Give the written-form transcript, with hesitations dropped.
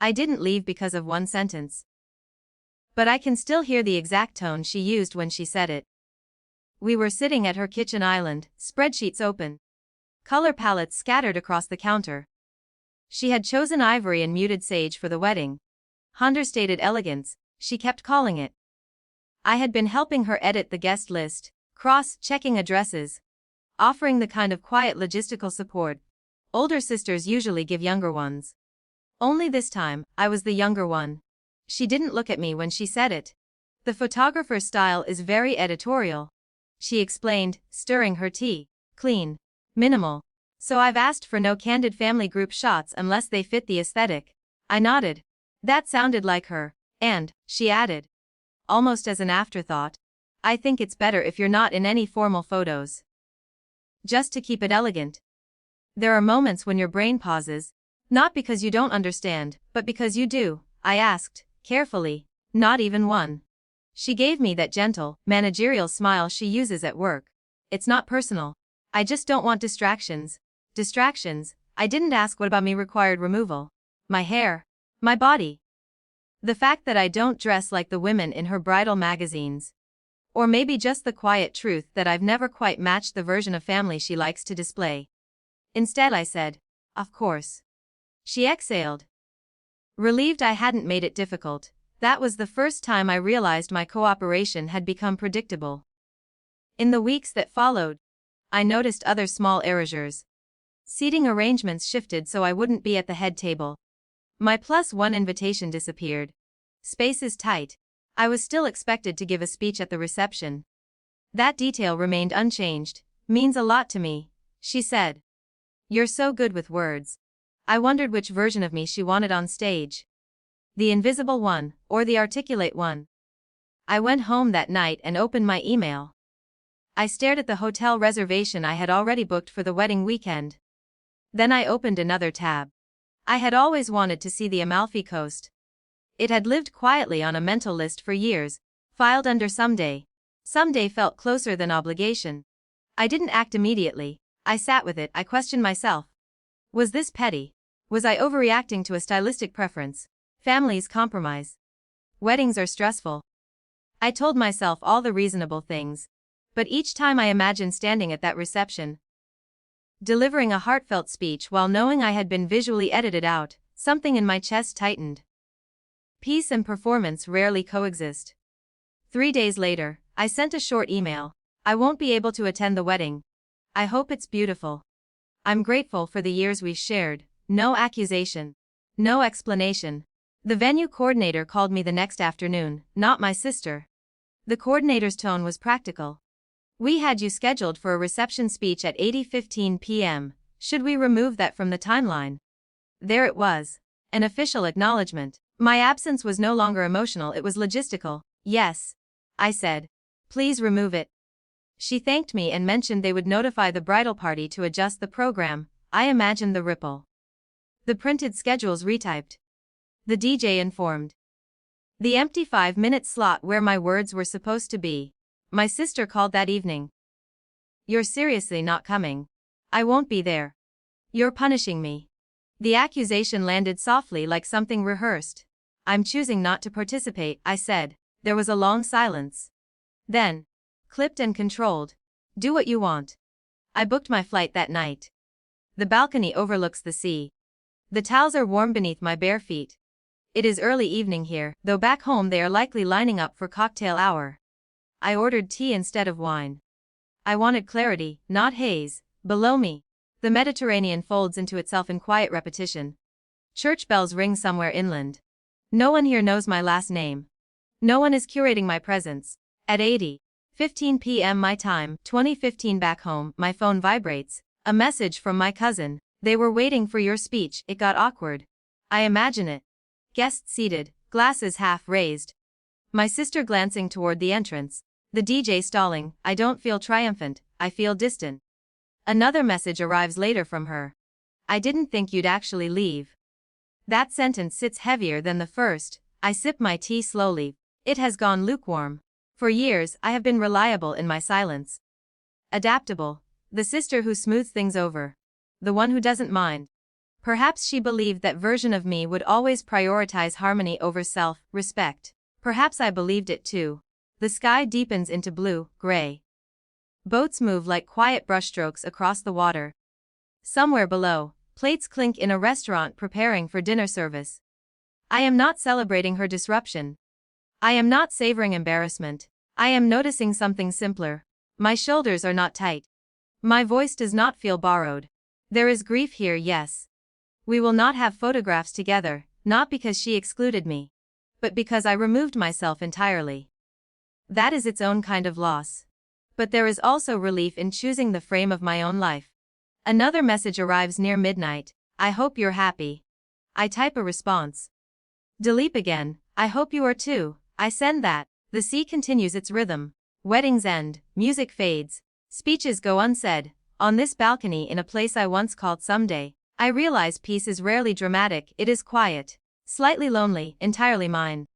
I didn't leave because of one sentence. But I can still hear the exact tone she used when she said it. We were sitting at her kitchen island, spreadsheets open. Color palettes scattered across the counter. She had chosen ivory and muted sage for the wedding. Understated elegance, she kept calling it. I had been helping her edit the guest list, cross-checking addresses, offering the kind of quiet logistical support older sisters usually give younger ones. Only this time, I was the younger one. She didn't look at me when she said it. The photographer's style is very editorial, she explained, stirring her tea. Clean. Minimal. So I've asked for no candid family group shots unless they fit the aesthetic. I nodded. That sounded like her, and, she added, almost as an afterthought, I think it's better if you're not in any formal photos. Just to keep it elegant. There are moments when your brain pauses, not because you don't understand, but because you do, I asked, carefully. Not even one. She gave me that gentle, managerial smile she uses at work. It's not personal. I just don't want distractions. Distractions? I didn't ask what about me required removal. My hair. My body. The fact that I don't dress like the women in her bridal magazines. Or maybe just the quiet truth that I've never quite matched the version of family she likes to display. Instead I said, of course. She exhaled. Relieved I hadn't made it difficult. That was the first time I realized my cooperation had become predictable. In the weeks that followed, I noticed other small erasures. Seating arrangements shifted so I wouldn't be at the head table. My +1 invitation disappeared. Space is tight. I was still expected to give a speech at the reception. That detail remained unchanged. Means a lot to me, she said. You're so good with words. I wondered which version of me she wanted on stage. The invisible one, or the articulate one. I went home that night and opened my email. I stared at the hotel reservation I had already booked for the wedding weekend. Then I opened another tab. I had always wanted to see the Amalfi Coast. It had lived quietly on a mental list for years, filed under someday. Someday felt closer than obligation. I didn't act immediately. I sat with it. I questioned myself. Was this petty? Was I overreacting to a stylistic preference? Families compromise. Weddings are stressful. I told myself all the reasonable things. But each time I imagined standing at that reception, delivering a heartfelt speech while knowing I had been visually edited out, something in my chest tightened. Peace and performance rarely coexist. 3 days later, I sent a short email. I won't be able to attend the wedding. I hope it's beautiful. I'm grateful for the years we've shared. No accusation. No explanation. The venue coordinator called me the next afternoon, not my sister. The coordinator's tone was practical. We had you scheduled for a reception speech at 8:15 p.m. Should we remove that from the timeline? There it was. An official acknowledgement. My absence was no longer emotional, it was logistical. Yes, I said. Please remove it. She thanked me and mentioned they would notify the bridal party to adjust the program. I imagined the ripple. The printed schedules retyped. The DJ informed. The empty 5-minute slot where my words were supposed to be. My sister called that evening. You're seriously not coming. I won't be there. You're punishing me. The accusation landed softly like something rehearsed. I'm choosing not to participate, I said. There was a long silence. Then, clipped and controlled. Do what you want. I booked my flight that night. The balcony overlooks the sea. The towels are warm beneath my bare feet. It is early evening here, though back home they are likely lining up for cocktail hour. I ordered tea instead of wine. I wanted clarity, not haze. Below me, the Mediterranean folds into itself in quiet repetition. Church bells ring somewhere inland. No one here knows my last name. No one is curating my presence. At 8:15 p.m. my time, 20:15 back home, my phone vibrates. A message from my cousin. They were waiting for your speech. It got awkward. I imagine it. Guests seated, glasses half raised. My sister glancing toward the entrance. The DJ stalling. I don't feel triumphant, I feel distant. Another message arrives later from her. I didn't think you'd actually leave. That sentence sits heavier than the first. I sip my tea slowly. It has gone lukewarm. For years, I have been reliable in my silence. Adaptable. The sister who smooths things over. The one who doesn't mind. Perhaps she believed that version of me would always prioritize harmony over self-respect. Perhaps I believed it too. The sky deepens into blue, gray. Boats move like quiet brushstrokes across the water. Somewhere below, plates clink in a restaurant preparing for dinner service. I am not celebrating her disruption. I am not savoring embarrassment. I am noticing something simpler. My shoulders are not tight. My voice does not feel borrowed. There is grief here, yes. We will not have photographs together, not because she excluded me, but because I removed myself entirely. That is its own kind of loss. But there is also relief in choosing the frame of my own life. Another message arrives near midnight. I hope you're happy. I type a response. Delete again. I hope you are too. I send that. The sea continues its rhythm. Weddings end, music fades, speeches go unsaid. On this balcony in a place I once called someday, I realize peace is rarely dramatic, it is quiet, slightly lonely, entirely mine.